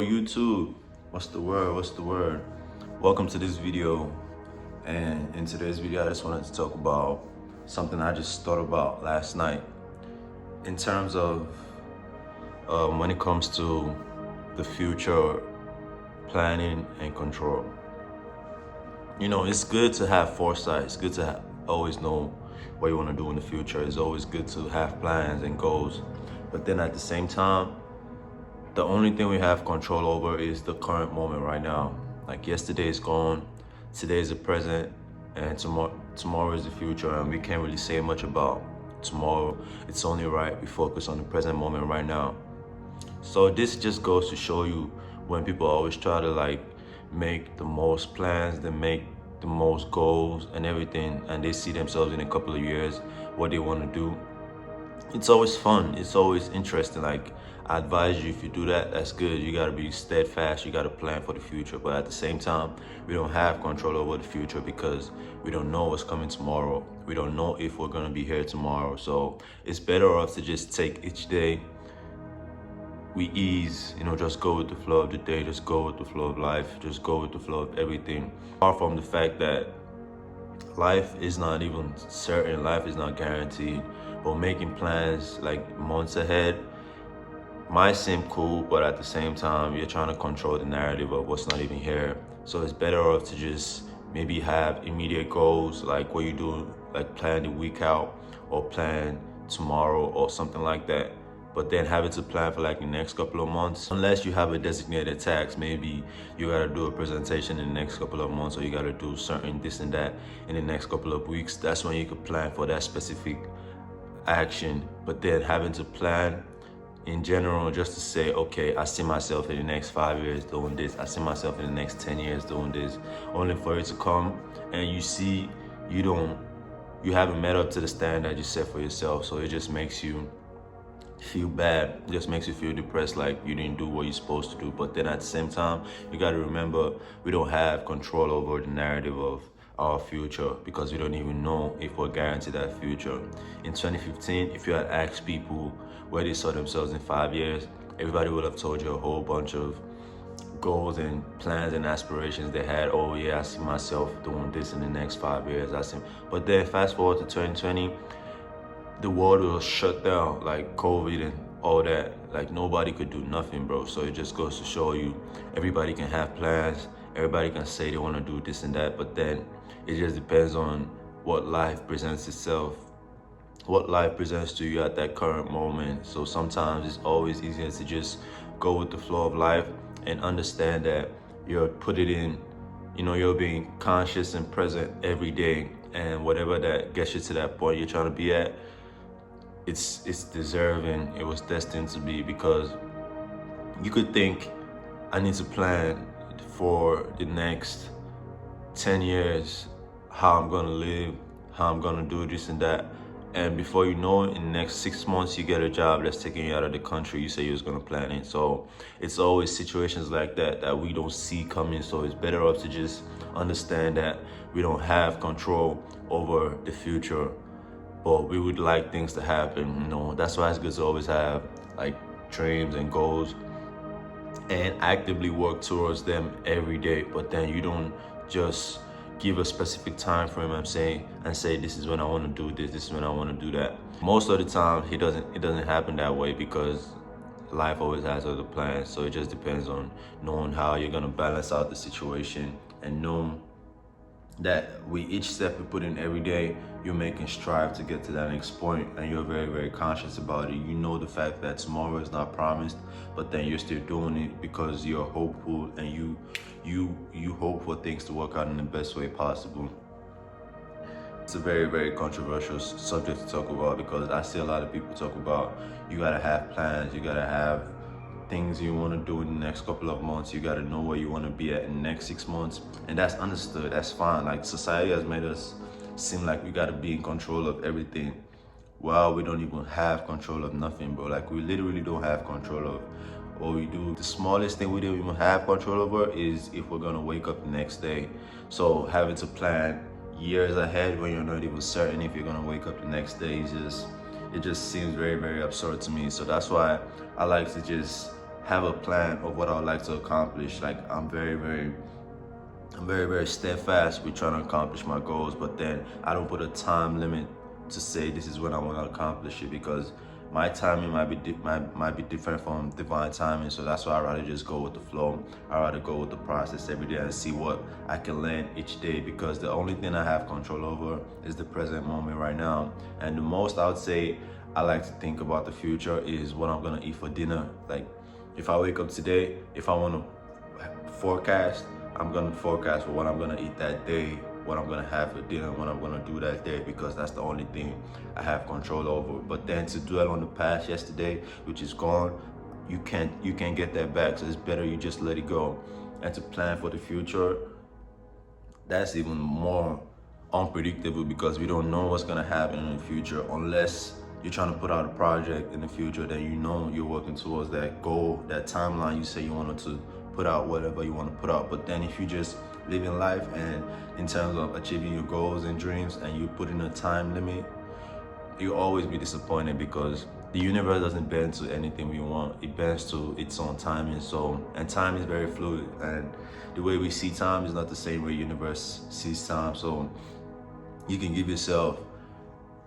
YouTube, what's the word? What's the word? Welcome to this video. And in today's video, I just wanted to talk about something I just thought about last night in terms of when it comes to the future planning and control. You know, it's good to have foresight. It's good to always know what you want to do in the future. It's always good to have plans and goals. But then at the same time, the only thing we have control over is the current moment right now. Like yesterday is gone, today is the present, and tomorrow is the future, and we can't really say much about tomorrow. It's only right we focus on the present moment right now. So this just goes to show you when people always try to like make the most plans, they make the most goals and everything, and they see themselves in a couple of years what they want to do. It's always fun, it's always interesting. Like, I advise you, if you do that, that's good. You gotta be steadfast, you gotta plan for the future. But at the same time, we don't have control over the future because we don't know what's coming tomorrow. We don't know if we're gonna be here tomorrow. So it's better off to just take each day, we ease, just go with the flow of the day, just go with the flow of life, just go with the flow of everything. Apart from the fact that life is not even certain, life is not guaranteed, but making plans like months ahead might seem cool, but at the same time, you're trying to control the narrative of what's not even here. So it's better off to just maybe have immediate goals, like what you do, like plan the week out or plan tomorrow or something like that. But then have it to plan for like the next couple of months. Unless you have a designated task, maybe you gotta do a presentation in the next couple of months, or you gotta do certain this and that in the next couple of weeks. That's when you could plan for that specific action. But then having to plan in general, just to say, okay, I see myself in the next 5 years doing this, I see myself in the next 10 years doing this, only for it to come and you see you haven't met up to the standard you set for yourself. So it just makes you feel bad, it just makes you feel depressed, like you didn't do what you're supposed to do. But then at the same time, you got to remember, we don't have control over the narrative of our future because we don't even know if we're guaranteed that future. In 2015, if you had asked people where they saw themselves in 5 years, everybody would have told you a whole bunch of goals and plans and aspirations they had. Oh yeah, I see myself doing this in the next 5 years. But then fast forward to 2020, the world was shut down, like COVID and all that. Like nobody could do nothing, bro. So it just goes to show you, everybody can have plans, everybody can say they want to do this and that, but then it just depends on what life presents itself, what life presents to you at that current moment. So sometimes it's always easier to just go with the flow of life and understand that you're you're being conscious and present every day, and whatever that gets you to that point you're trying to be at, it's deserving, it was destined to be. Because you could think, I need to plan for the next 10 years, how I'm gonna live, how I'm gonna do this and that. And before you know it, in the next 6 months, you get a job that's taking you out of the country you say you was gonna plan it. So it's always situations like that that we don't see coming. So it's better off to just understand that we don't have control over the future, but we would like things to happen. That's why it's good to always have like dreams and goals and actively work towards them every day. But then you don't just give a specific time frame and say this is when I want to do this is when I want to do that. Most of the time it doesn't happen that way, because life always has other plans. So it just depends on knowing how you're going to balance out the situation, and knowing that with each step you put in every day, you're making strive to get to that next point, and you're very, very conscious about it. You know the fact that tomorrow is not promised, but then you're still doing it because you're hopeful, and you hope for things to work out in the best way possible. It's a very, very controversial subject to talk about, because I see a lot of people talk about, you gotta have plans, you gotta have things you want to do in the next couple of months, you got to know where you want to be at in the next 6 months. And that's understood, that's fine. Like, society has made us seem like we got to be in control of everything. Well, we don't even have control of nothing, bro. Like, we literally don't have control of what we do. The smallest thing we don't even have control over is if we're gonna wake up the next day. So having to plan years ahead when you're not even certain if you're gonna wake up the next day, it just seems very, very absurd to me. So that's why I like to just have a plan of what I would like to accomplish. Like I'm very steadfast with trying to accomplish my goals, but then I don't put a time limit to say this is when I want to accomplish it, because my timing might be different from divine timing. So that's why I rather just go with the flow. I rather go with the process every day and see what I can learn each day, because the only thing I have control over is the present moment right now. And the most I would say I like to think about the future is what I'm gonna eat for dinner. Like if I wake up today, if I want to forecast, I'm gonna forecast for what I'm gonna eat that day, what I'm gonna have for dinner, what I'm gonna do that day, because that's the only thing I have control over. But then to dwell on the past yesterday, which is gone, you can't get that back. So it's better you just let it go. And to plan for the future, that's even more unpredictable, because we don't know what's gonna happen in the future unless you're trying to put out a project in the future that you know you're working towards that goal, that timeline you say you wanted to put out, whatever you want to put out. But then if you just live in life and in terms of achieving your goals and dreams and you put in a time limit, you'll always be disappointed, because the universe doesn't bend to anything we want. It bends to its own timing. So, and time is very fluid, and the way we see time is not the same way the universe sees time. So you can give yourself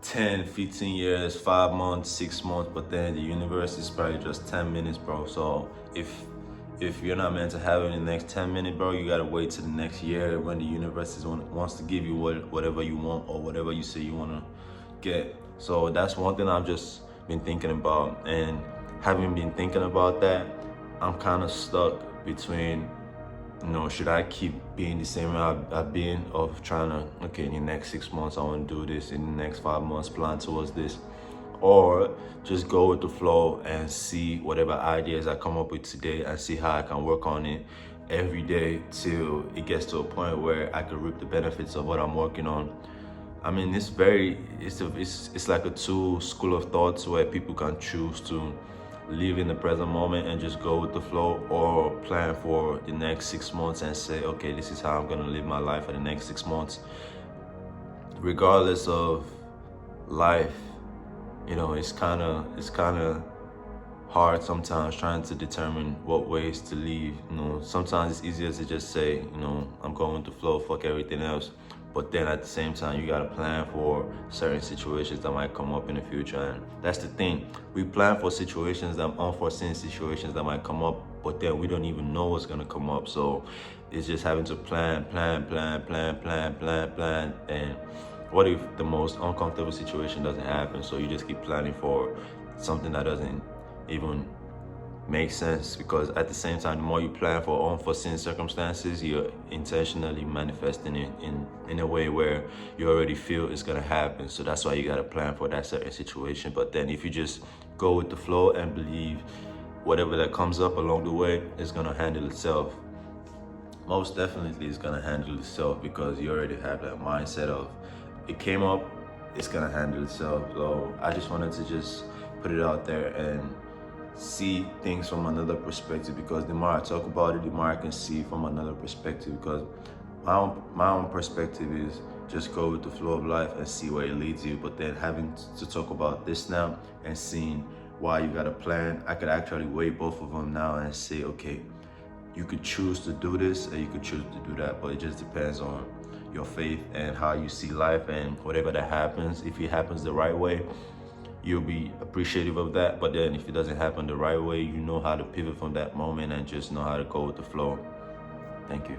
10, 15 years, 5 months, 6 months, but then the universe is probably just 10 minutes, bro. So if you're not meant to have it in the next 10 minutes, bro, you gotta wait till the next year when the universe wants to give you whatever you want, or whatever you say you wanna get. So that's one thing I've just been thinking about. And having been thinking about that, I'm kind of stuck between, should I keep being the same way I've been, of trying to, okay, in the next 6 months I want to do this, in the next 5 months plan towards this, or just go with the flow and see whatever ideas I come up with today and see how I can work on it every day till it gets to a point where I can reap the benefits of what I'm working on. I mean, it's like a two school of thoughts where people can choose to live in the present moment and just go with the flow, or plan for the next 6 months and say, okay, this is how I'm gonna live my life for the next 6 months. Regardless of life, it's kind of hard sometimes trying to determine what ways to live. Sometimes it's easier to just say, I'm going with the flow, fuck everything else. But then at the same time, you gotta plan for certain situations that might come up in the future. And that's the thing. We plan for situations, that unforeseen situations that might come up, but then we don't even know what's gonna come up. So it's just having to plan. And what if the most uncomfortable situation doesn't happen? So you just keep planning for something that doesn't even make sense, because at the same time, the more you plan for unforeseen circumstances, you're intentionally manifesting it in a way where you already feel it's gonna happen. So that's why you gotta plan for that certain situation. But then if you just go with the flow and believe whatever that comes up along the way is gonna handle itself, most definitely it's gonna handle itself, because you already have that mindset of it came up, it's gonna handle itself. So I just wanted to just put it out there and see things from another perspective, because the more I talk about it, the more I can see from another perspective. Because my own perspective is just go with the flow of life and see where it leads you. But then having to talk about this now and seeing why you got a plan, I could actually weigh both of them now and say, okay, you could choose to do this and you could choose to do that, but it just depends on your faith and how you see life. And whatever that happens, if it happens the right way, you'll be appreciative of that. But then if it doesn't happen the right way, you know how to pivot from that moment and just know how to go with the flow. Thank you.